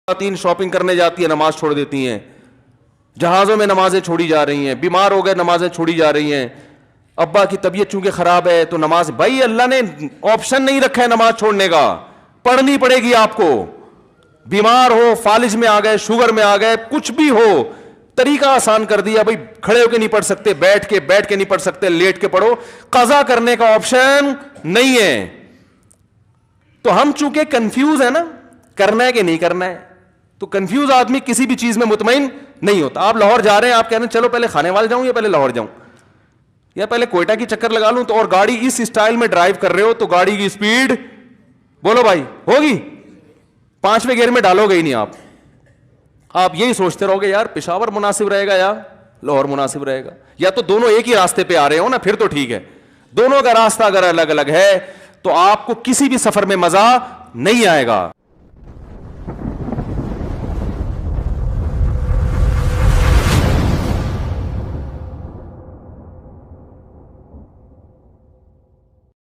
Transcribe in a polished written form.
خواتین شاپنگ کرنے جاتی ہیں نماز چھوڑ دیتی ہیں, جہازوں میں نمازیں چھوڑی جا رہی ہیں, بیمار ہو گئے نمازیں چھوڑی جا رہی ہیں, ابا کی طبیعت چونکہ خراب ہے تو نماز, بھائی اللہ نے آپشن نہیں رکھا ہے نماز چھوڑنے کا, پڑھنی پڑے گی آپ کو. بیمار ہو, فالج میں آ گئے, شوگر میں آ گئے, کچھ بھی ہو, طریقہ آسان کر دیا بھائی, کھڑے ہو کے نہیں پڑھ سکتے, بیٹھ کے نہیں پڑھ سکتے, لیٹ کے پڑھو, قضا کرنے کا آپشن نہیں ہے. تو ہم چونکہ کنفیوز ہیں نا, کرنا ہے کہ نہیں کرنا ہے, تو کنفیوز آدمی کسی بھی چیز میں مطمئن نہیں ہوتا. آپ لاہور جا رہے ہیں, آپ کہہ رہے ہیں چلو پہلے کھانے والے جاؤں یا پہلے لاہور جاؤں یا پہلے کوئٹہ کی چکر لگا لوں, تو اور گاڑی اس اسٹائل میں ڈرائیو کر رہے ہو تو گاڑی کی سپیڈ بولو بھائی ہوگی, 5ویں گیئر میں ڈالو گے ہی نہیں آپ. آپ یہی سوچتے رہو گے یار پشاور مناسب رہے گا یا لاہور مناسب رہے گا, یا تو دونوں ایک ہی راستے پہ آ رہے ہو نا, پھر تو ٹھیک ہے. دونوں کا راستہ اگر الگ الگ ہے تو آپ کو کسی بھی سفر میں مزہ نہیں آئے گا.